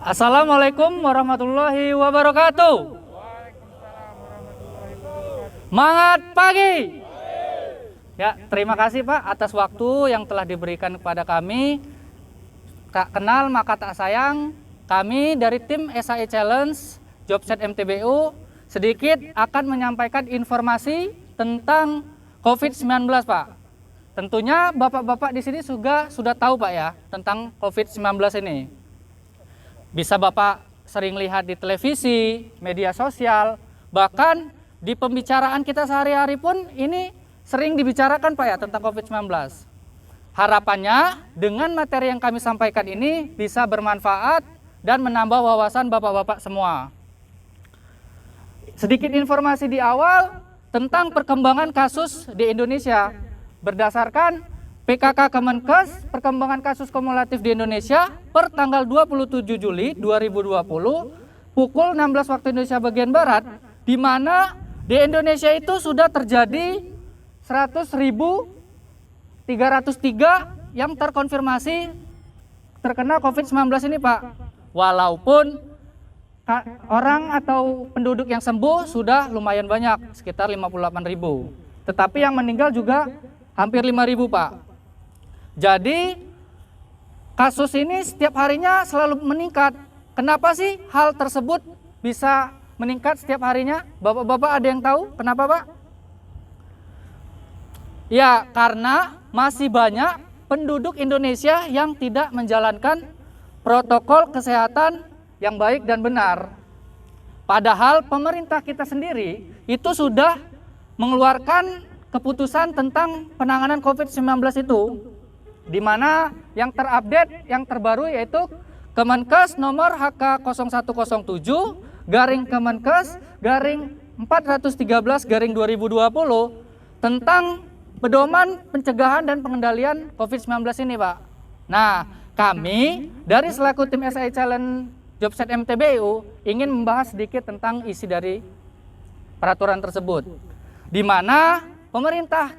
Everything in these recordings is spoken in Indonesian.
Assalamualaikum warahmatullahi wabarakatuh. Semangat pagi. Ya, terima kasih Pak atas waktu yang telah diberikan kepada kami. Tak kenal maka tak sayang. Kami dari tim SAE Challenge Jobset MTBU sedikit akan menyampaikan informasi tentang COVID-19 Pak. Tentunya Bapak-bapak di sini sudah tahu Pak ya tentang COVID-19 ini. Bisa Bapak sering lihat di televisi, media sosial, bahkan di pembicaraan kita sehari-hari pun ini sering dibicarakan Pak ya tentang COVID-19. Harapannya dengan materi yang kami sampaikan ini bisa bermanfaat dan menambah wawasan Bapak-bapak semua. Sedikit informasi di awal tentang perkembangan kasus di Indonesia. Berdasarkan PKK Kemenkes, perkembangan kasus kumulatif di Indonesia per tanggal 27 Juli 2020 pukul 16 waktu Indonesia bagian Barat, di mana di Indonesia itu sudah terjadi 100.303 yang terkonfirmasi terkena COVID-19 ini Pak. Walaupun orang atau penduduk yang sembuh sudah lumayan banyak, sekitar 58.000. Tetapi yang meninggal juga hampir 5.000 Pak. Jadi kasus ini setiap harinya selalu meningkat. Kenapa sih hal tersebut bisa meningkat setiap harinya? Bapak-bapak ada yang tahu kenapa Pak? Ya, karena masih banyak penduduk Indonesia yang tidak menjalankan protokol kesehatan yang baik dan benar. Padahal pemerintah kita sendiri itu sudah mengeluarkan keputusan tentang penanganan COVID-19 itu, di mana yang terupdate, yang terbaru yaitu Kemenkes nomor HK0107 garing Kemenkes garing 413 garing 2020 tentang pedoman pencegahan dan pengendalian COVID-19 ini Pak. Nah, kami dari selaku tim SAE Challenge Jobset MTBU ingin membahas sedikit tentang isi dari peraturan tersebut, di mana pemerintah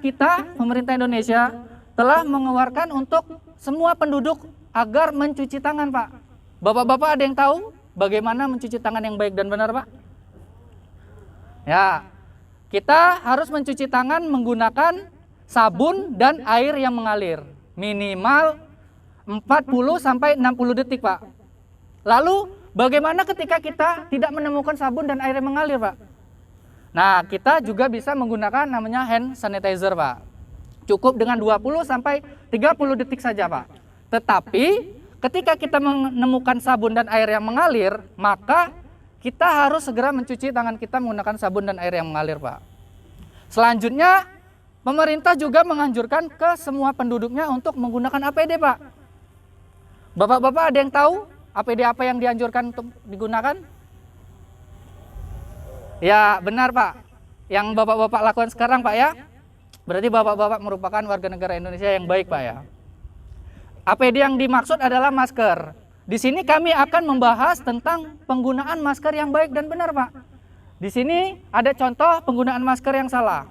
Indonesia telah mengeluarkan untuk semua penduduk agar mencuci tangan Pak. Bapak-bapak ada yang tahu bagaimana mencuci tangan yang baik dan benar Pak? Ya, kita harus mencuci tangan menggunakan sabun dan air yang mengalir. Minimal 40-60 detik Pak. Lalu bagaimana ketika kita tidak menemukan sabun dan air yang mengalir Pak? Nah, kita juga bisa menggunakan namanya hand sanitizer, Pak. Cukup dengan 20-30 detik saja, Pak. Tetapi, ketika kita menemukan sabun dan air yang mengalir, maka kita harus segera mencuci tangan kita menggunakan sabun dan air yang mengalir, Pak. Selanjutnya, pemerintah juga menganjurkan ke semua penduduknya untuk menggunakan APD, Pak. Bapak-bapak ada yang tahu APD apa yang dianjurkan untuk digunakan? Ya benar Pak, yang Bapak-bapak lakukan sekarang Pak ya, berarti Bapak-bapak merupakan warga negara Indonesia yang baik Pak ya. APD yang dimaksud adalah masker. Di sini kami akan membahas tentang penggunaan masker yang baik dan benar Pak. Di sini ada contoh penggunaan masker yang salah.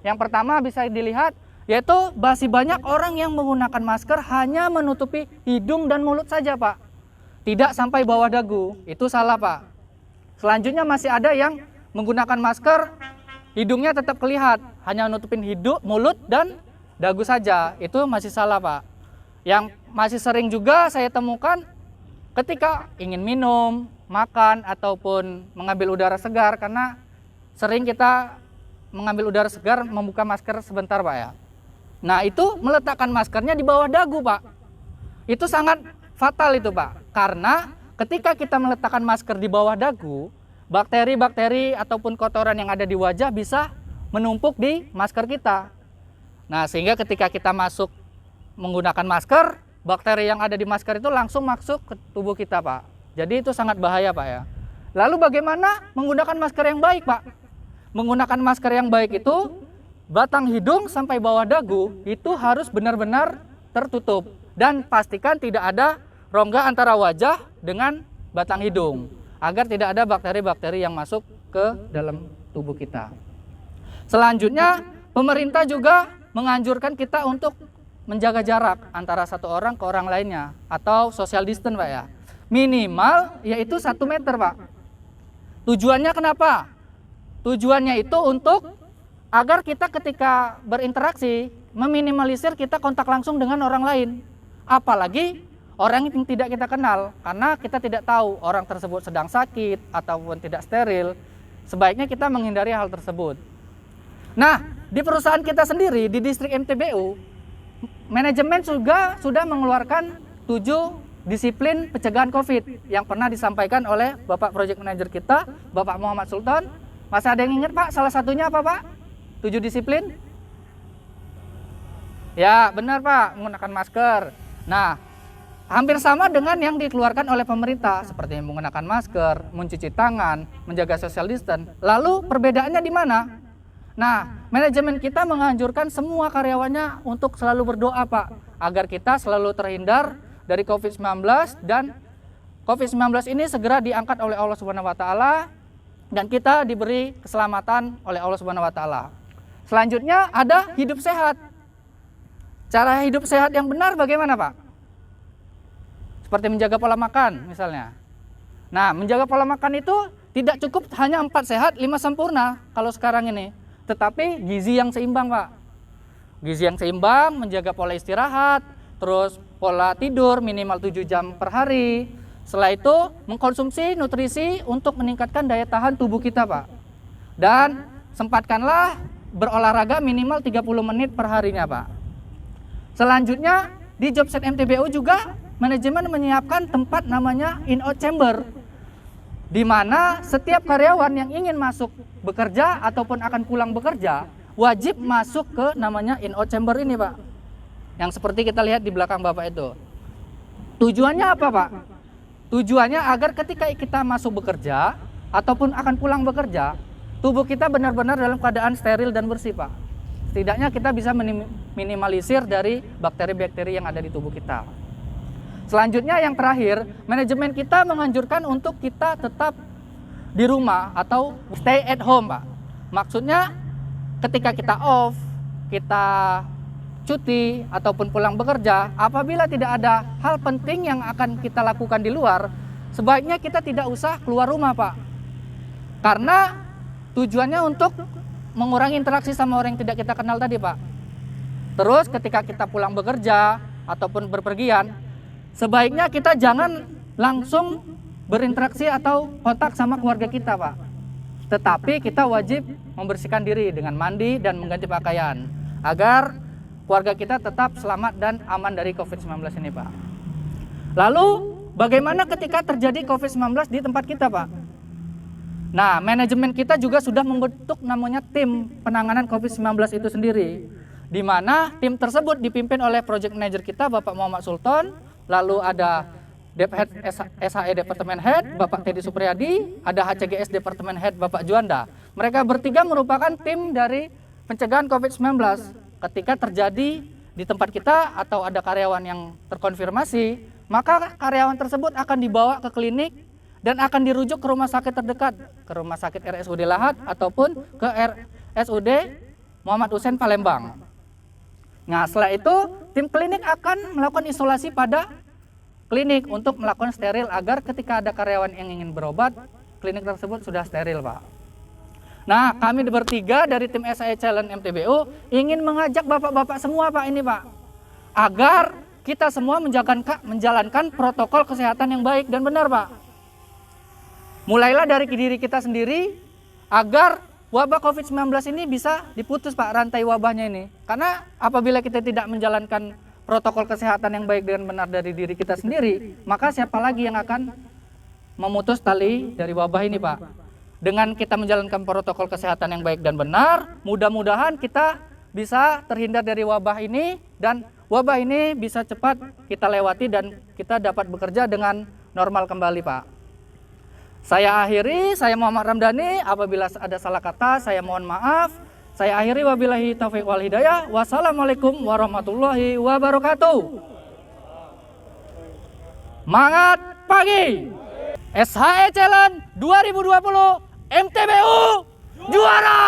Yang pertama bisa dilihat, yaitu masih banyak orang yang menggunakan masker hanya menutupi hidung dan mulut saja Pak. Tidak sampai bawah dagu, itu salah Pak. Selanjutnya masih ada yang menggunakan masker, hidungnya tetap terlihat, hanya nutupin hidung, mulut, dan dagu saja. Itu masih salah Pak. Yang masih sering juga saya temukan ketika ingin minum, makan, ataupun mengambil udara segar, karena sering kita mengambil udara segar membuka masker sebentar Pak ya. Nah itu meletakkan maskernya di bawah dagu Pak. Itu sangat fatal itu Pak, karena ketika kita meletakkan masker di bawah dagu, bakteri-bakteri ataupun kotoran yang ada di wajah bisa menumpuk di masker kita. Nah, sehingga ketika kita masuk menggunakan masker, bakteri yang ada di masker itu langsung masuk ke tubuh kita, Pak. Jadi itu sangat bahaya, Pak ya. Lalu bagaimana menggunakan masker yang baik, Pak? Menggunakan masker yang baik itu batang hidung sampai bawah dagu itu harus benar-benar tertutup dan pastikan tidak ada rongga antara wajah dengan batang hidung, agar tidak ada bakteri-bakteri yang masuk ke dalam tubuh kita. Selanjutnya, pemerintah juga menganjurkan kita untuk menjaga jarak antara satu orang ke orang lainnya atau social distance Pak ya. minimal yaitu 1 meter Pak. Tujuannya kenapa? Tujuannya itu untuk agar kita ketika berinteraksi meminimalisir kita kontak langsung dengan orang lain. Apalagi orang yang tidak kita kenal, karena kita tidak tahu orang tersebut sedang sakit ataupun tidak steril. Sebaiknya kita menghindari hal tersebut. Nah, di perusahaan kita sendiri di distrik MTBU, manajemen juga sudah mengeluarkan 7 disiplin pencegahan COVID yang pernah disampaikan oleh Bapak Project Manager kita, Bapak Muhammad Sultan. Masih ada yang ingat Pak, salah satunya apa Pak? 7 disiplin? Ya benar Pak, menggunakan masker. Nah, hampir sama dengan yang dikeluarkan oleh pemerintah, seperti menggunakan masker, mencuci tangan, menjaga social distance. Lalu perbedaannya di mana? Nah, manajemen kita menganjurkan semua karyawannya untuk selalu berdoa Pak, agar kita selalu terhindar dari COVID-19 dan COVID-19 ini segera diangkat oleh Allah Subhanahu wa taala dan kita diberi keselamatan oleh Allah Subhanahu wa taala. Selanjutnya ada hidup sehat. Cara hidup sehat yang benar bagaimana, Pak? Seperti menjaga pola makan misalnya. Nah, menjaga pola makan itu tidak cukup hanya 4 sehat, 5 sempurna kalau sekarang ini, tetapi gizi yang seimbang, Pak. Gizi yang seimbang, menjaga pola istirahat, terus pola tidur minimal 7 jam per hari. Setelah itu mengkonsumsi nutrisi untuk meningkatkan daya tahan tubuh kita, Pak. Dan sempatkanlah berolahraga minimal 30 menit per harinya, Pak. Selanjutnya di Jobset MTBU juga manajemen menyiapkan tempat namanya in-out chamber, di mana setiap karyawan yang ingin masuk bekerja ataupun akan pulang bekerja wajib masuk ke namanya in-out chamber ini, Pak. Yang seperti kita lihat di belakang Bapak itu. Tujuannya apa, Pak? Tujuannya agar ketika kita masuk bekerja ataupun akan pulang bekerja, tubuh kita benar-benar dalam keadaan steril dan bersih, Pak. Setidaknya kita bisa minimalisir dari bakteri-bakteri yang ada di tubuh kita. Selanjutnya yang terakhir, manajemen kita menganjurkan untuk kita tetap di rumah atau stay at home, Pak. Maksudnya ketika kita off, kita cuti ataupun pulang bekerja, apabila tidak ada hal penting yang akan kita lakukan di luar, sebaiknya kita tidak usah keluar rumah, Pak. Karena tujuannya untuk mengurangi interaksi sama orang yang tidak kita kenal tadi, Pak. Terus ketika kita pulang bekerja ataupun berpergian, sebaiknya kita jangan langsung berinteraksi atau kontak sama keluarga kita, Pak. Tetapi kita wajib membersihkan diri dengan mandi dan mengganti pakaian agar keluarga kita tetap selamat dan aman dari COVID-19 ini, Pak. Lalu bagaimana ketika terjadi COVID-19 di tempat kita, Pak? Nah, manajemen kita juga sudah membentuk namanya tim penanganan COVID-19 itu sendiri, di mana tim tersebut dipimpin oleh project manager kita, Bapak Muhammad Sultan, lalu ada Dephead SHE Departemen Head, Bapak Teddy Supriyadi, ada HCGS Departemen Head, Bapak Juanda. Mereka bertiga merupakan tim dari pencegahan COVID-19. Ketika terjadi di tempat kita atau ada karyawan yang terkonfirmasi, maka karyawan tersebut akan dibawa ke klinik dan akan dirujuk ke rumah sakit terdekat, ke rumah sakit RSUD Lahat ataupun ke RSUD Muhammad Hussein Palembang. Nah, setelah itu tim klinik akan melakukan isolasi pada klinik untuk melakukan steril agar ketika ada karyawan yang ingin berobat, klinik tersebut sudah steril, Pak. Nah, kami bertiga dari tim SHE Challenge MTBU ingin mengajak bapak-bapak semua, Pak, ini, Pak, agar kita semua menjalankan protokol kesehatan yang baik dan benar, Pak. Mulailah dari diri kita sendiri agar wabah COVID-19 ini bisa diputus, Pak, rantai wabahnya ini. Karena apabila kita tidak menjalankan protokol kesehatan yang baik dan benar dari diri kita sendiri, maka siapa lagi yang akan memutus tali dari wabah ini, Pak? Dengan kita menjalankan protokol kesehatan yang baik dan benar, mudah-mudahan kita bisa terhindar dari wabah ini dan wabah ini bisa cepat kita lewati dan kita dapat bekerja dengan normal kembali, Pak. Saya akhiri, saya Muhammad Ramdhani. Apabila ada salah kata, saya mohon maaf. Saya akhiri, wabillahi taufiq wal hidayah. Wassalamualaikum warahmatullahi wabarakatuh. Semangat pagi! SHE Challenge 2020 MTBU juara!